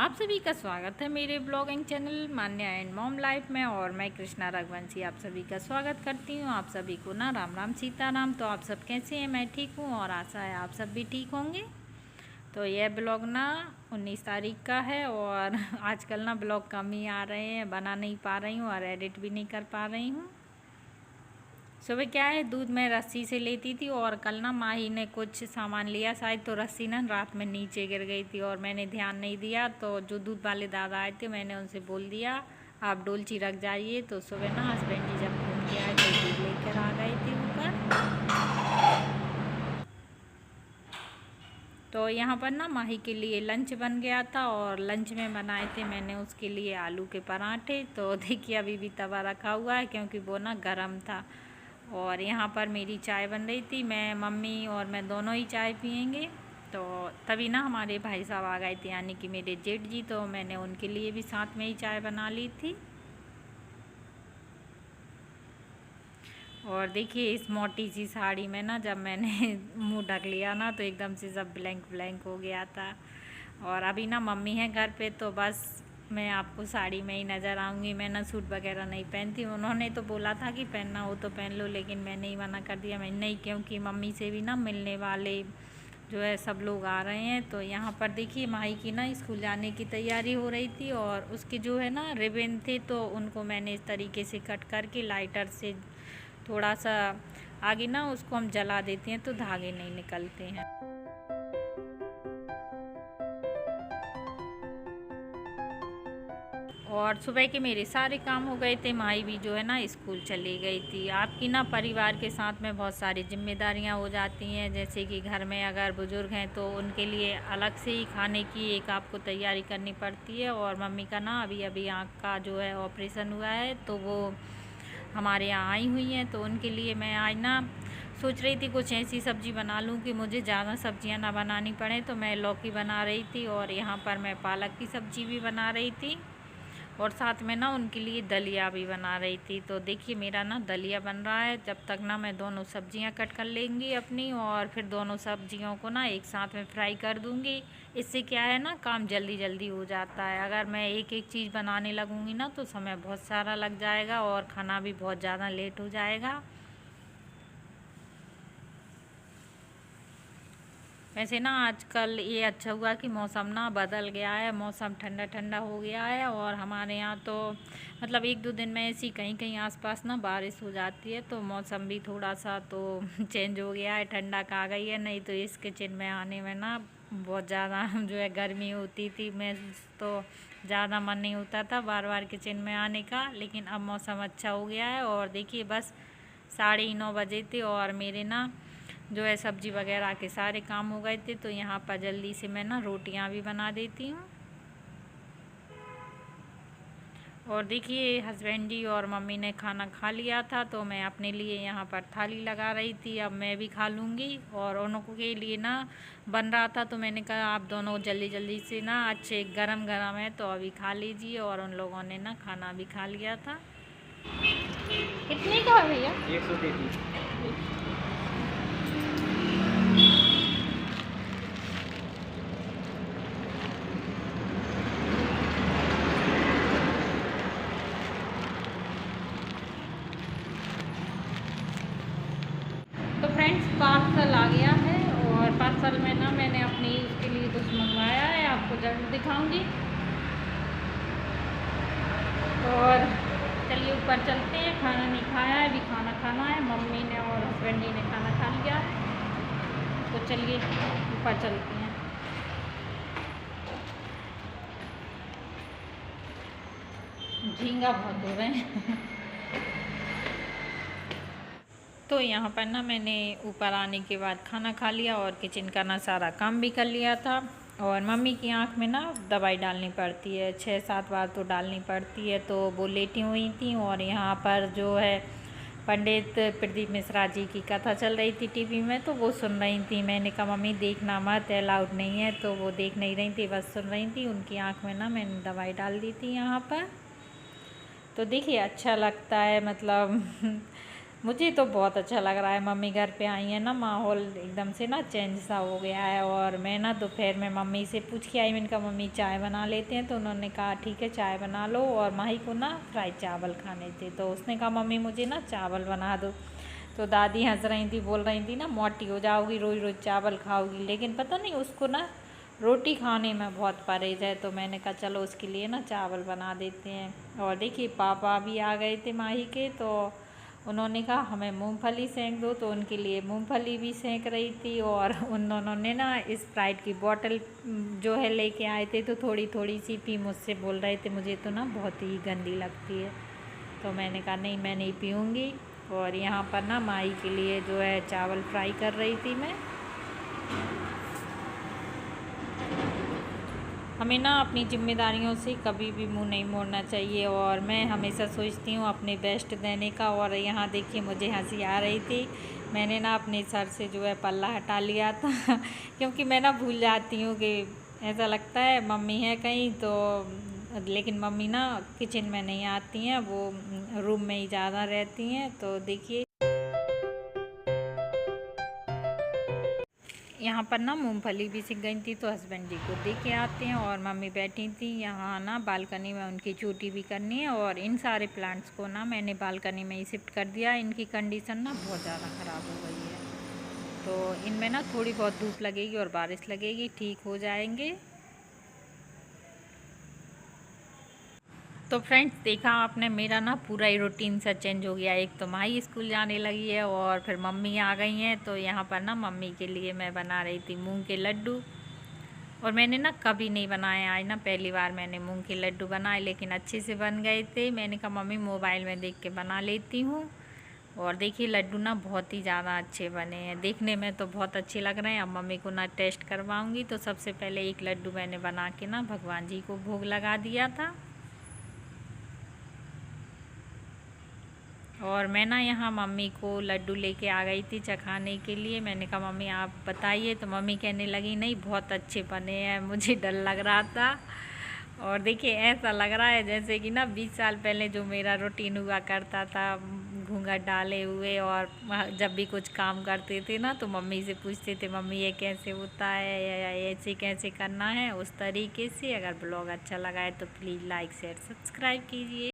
आप सभी का स्वागत है मेरे blogging channel Manya and mom life में। और मैं कृष्णा रघुवंशी आप सभी का स्वागत करती हूँ। आप सभी को ना राम राम सीताराम। तो आप सब कैसे हैं? मैं ठीक हूँ और आशा है आप सब भी ठीक होंगे। तो यह ब्लॉग ना 19 तारीख का है और आजकल ना ब्लॉग कम ही आ रहे हैं, बना नहीं पा रही हूँ और एडिट भी नहीं कर पा रही हूँ। सुबह क्या है, दूध मैं रस्सी से लेती थी और कल ना माही ने कुछ सामान लिया शायद, तो रस्सी ना रात में नीचे गिर गई थी और मैंने ध्यान नहीं दिया। तो जो दूध वाले दादा आए थे मैंने उनसे बोल दिया आप डोलची रख जाइए। तो सुबह ना हस्बैंड जी जब घूम के आए तो दूध लेकर आ गए थे ऊपर। तो यहाँ पर ना माही के लिए लंच बन गया था और लंच में बनाए थे मैंने उसके लिए आलू के पराठे। तो देखिए अभी भी तवा रखा हुआ है क्योंकि वो ना गर्म था। और यहाँ पर मेरी चाय बन रही थी, मैं मम्मी और मैं दोनों ही चाय पियेंगे। तो तभी ना हमारे भाई साहब आ गए थे यानी कि मेरे जेठ जी, तो मैंने उनके लिए भी साथ में ही चाय बना ली थी। और देखिए इस मोटी सी साड़ी में ना जब मैंने मुंह ढक लिया ना तो एकदम से सब ब्लैंक ब्लैंक हो गया था। और अभी ना मम्मी है घर पे तो बस मैं आपको साड़ी में ही नज़र आऊँगी। मैं ना सूट वगैरह नहीं पहनती, उन्होंने तो बोला था कि पहनना हो तो पहन लो, लेकिन मैंने ही मना कर दिया। मैं नहीं, क्योंकि मम्मी से भी ना मिलने वाले जो है सब लोग आ रहे हैं। तो यहाँ पर देखिए माही की ना स्कूल जाने की तैयारी हो रही थी और उसके जो है ना रिबन थे तो उनको मैंने इस तरीके से कट करके लाइटर से थोड़ा सा आगे ना उसको हम जला देते हैं तो धागे नहीं निकलते हैं। और सुबह के मेरे सारे काम हो गए थे, माई भी जो है ना स्कूल चली गई थी। आपकी ना परिवार के साथ में बहुत सारी जिम्मेदारियां हो जाती हैं, जैसे कि घर में अगर बुज़ुर्ग हैं तो उनके लिए अलग से ही खाने की एक आपको तैयारी करनी पड़ती है। और मम्मी का ना अभी अभी आँख का जो है ऑपरेशन हुआ है तो वो हमारे यहाँ आई हुई हैं। तो उनके लिए मैं आज ना सोच रही थी कुछ ऐसी सब्ज़ी बना लूँ कि मुझे ज़्यादा सब्जियां ना बनानी पड़े। तो मैं लौकी बना रही थी और यहाँ पर मैं पालक की सब्ज़ी भी बना रही थी और साथ में ना उनके लिए दलिया भी बना रही थी। तो देखिए मेरा ना दलिया बन रहा है, जब तक ना मैं दोनों सब्जियां कट कर लेंगी अपनी और फिर दोनों सब्जियों को ना एक साथ में फ्राई कर दूंगी। इससे क्या है ना काम जल्दी जल्दी हो जाता है। अगर मैं एक एक चीज़ बनाने लगूंगी ना तो समय बहुत सारा लग जाएगा और खाना भी बहुत ज़्यादा लेट हो जाएगा। वैसे ना आजकल ये अच्छा हुआ कि मौसम ना बदल गया है, मौसम ठंडा ठंडा हो गया है। और हमारे यहाँ तो मतलब एक दो दिन में ऐसी कहीं कहीं आसपास ना बारिश हो जाती है, तो मौसम भी थोड़ा सा तो चेंज हो गया है, ठंडक आ गई है। नहीं तो इस किचन में आने में ना बहुत ज़्यादा जो है गर्मी होती थी, मैं तो ज़्यादा मन नहीं होता था बार बार किचन में आने का। लेकिन अब मौसम अच्छा हो गया है और देखिए बस 9:30 बजे थे और मेरे ना जो है सब्जी वगैरह के सारे काम हो गए थे। तो यहाँ पर जल्दी से मैं ना रोटियाँ भी बना देती हूँ। और देखिए हस्बैंड जी और मम्मी ने खाना खा लिया था तो मैं अपने लिए यहाँ पर थाली लगा रही थी, अब मैं भी खा लूँगी। और उन लोगों के लिए ना बन रहा था तो मैंने कहा आप दोनों जल्दी जल्दी से ना अच्छे गरम गरम है तो अभी खा लीजिए। और उन लोगों ने ना खाना भी खा लिया था। कितने का है भैया? 133। तो फ्रेंड्स पार्सल आ गया है और पार्सल में ना मैंने अपनी उसके लिए कुछ मंगवाया है, आपको ज़रूर दिखाऊंगी। और चलिए ऊपर चलते हैं, खाना नहीं खाया है, अभी खाना खाना है। मम्मी ने और हस्बैंड जी ने खाना खा लिया है तो चलिए ऊपर चलते हैं। झींगा बहुत हो रहे हैं तो यहाँ पर ना मैंने ऊपर आने के बाद खाना खा लिया और किचन का ना सारा काम भी कर लिया था। और मम्मी की आँख में ना दवाई डालनी पड़ती है, 6-7 बार तो डालनी पड़ती है, तो वो लेटी हुई थी। और यहाँ पर जो है पंडित प्रदीप मिश्रा जी की कथा चल रही थी टीवी में तो वो सुन रही थी। मैंने कहा मम्मी देखना मत, अलाउड नहीं है, तो वो देख नहीं रही थी, बस सुन रही थी। उनकी आँख में ना मैंने दवाई डाल दी थी यहाँ पर। तो देखिए अच्छा लगता है, मतलब मुझे तो बहुत अच्छा लग रहा है, मम्मी घर पे आई है ना, माहौल एकदम से ना चेंज सा हो गया है। और मैं ना दोपहर में मम्मी से पूछ के आई, मैंने कहा मम्मी चाय बना लेते हैं, तो उन्होंने कहा ठीक है चाय बना लो। और माही को ना फ्राई चावल खाने थे, तो उसने कहा मम्मी मुझे ना चावल बना दो। तो दादी हंस रही थी, बोल रही थी ना मोटी हो जाओगी, रोज़ रोज़ चावल खाओगी। लेकिन पता नहीं उसको ना रोटी खाने में बहुत परहेज है, तो मैंने कहा चलो उसके लिए ना चावल बना देते हैं। और देखिए पापा भी आ गए थे माही के, तो उन्होंने कहा हमें मूंगफली सेंक दो, तो उनके लिए मूंगफली भी सेंक रही थी। और उन्होंने ना स्प्राइट की बोतल जो है लेके आए थे, तो थोड़ी थोड़ी सी पी। मुझसे बोल रहे थे मुझे तो ना बहुत ही गंदी लगती है, तो मैंने कहा नहीं मैं नहीं पीऊँगी। और यहाँ पर ना माई के लिए जो है चावल फ्राई कर रही थी मैं। हमें ना अपनी जिम्मेदारियों से कभी भी मुंह नहीं मोड़ना चाहिए, और मैं हमेशा सोचती हूँ अपने बेस्ट देने का। और यहाँ देखिए मुझे हंसी आ रही थी, मैंने ना अपने सर से जो है पल्ला हटा लिया था क्योंकि मैं ना भूल जाती हूँ कि ऐसा लगता है मम्मी है कहीं तो। लेकिन मम्मी ना किचन में नहीं आती हैं, वो रूम में ही ज़्यादा रहती हैं। तो देखिए यहाँ पर ना मूंगफली भी सिक गई थी, तो हस्बैंड जी को दे के आते हैं। और मम्मी बैठी थी यहाँ ना बालकनी में, उनकी चोटी भी करनी है। और इन सारे प्लांट्स को ना मैंने बालकनी में ही शिफ्ट कर दिया, इनकी कंडीशन ना बहुत ज़्यादा ख़राब हो गई है। तो इनमें ना थोड़ी बहुत धूप लगेगी और बारिश लगेगी, ठीक हो जाएंगे। तो फ्रेंड्स देखा आपने, मेरा ना पूरा ही रूटीन सा चेंज हो गया। एक तो माही स्कूल जाने लगी है, और फिर मम्मी आ गई हैं। तो यहाँ पर ना मम्मी के लिए मैं बना रही थी मूंग के लड्डू। और मैंने ना कभी नहीं बनाए, आज ना पहली बार मैंने मूंग के लड्डू बनाए, लेकिन अच्छे से बन गए थे। मैंने कहा मम्मी मोबाइल में देख के बना लेती हूँ। और देखिए लड्डू ना बहुत ही ज़्यादा अच्छे बने हैं, देखने में तो बहुत अच्छे लग रहे हैं। अब मम्मी को ना टेस्ट करवाऊँगी। तो सबसे पहले एक लड्डू मैंने बना के ना भगवान जी को भोग लगा दिया था। और मैं ना यहाँ मम्मी को लड्डू लेके आ गई थी चखाने के लिए। मैंने कहा मम्मी आप बताइए, तो मम्मी कहने लगी नहीं बहुत अच्छे बने हैं। मुझे डर लग रहा था, और देखिए ऐसा लग रहा है जैसे कि ना 20 साल पहले जो मेरा रूटीन हुआ करता था, घूंघट डाले हुए। और जब भी कुछ काम करते थे ना, तो मम्मी से पूछते थे मम्मी ये कैसे होता है या ऐसे कैसे करना है, उस तरीके से। अगर ब्लॉग अच्छा लगा है तो प्लीज़ लाइक शेयर सब्सक्राइब कीजिए।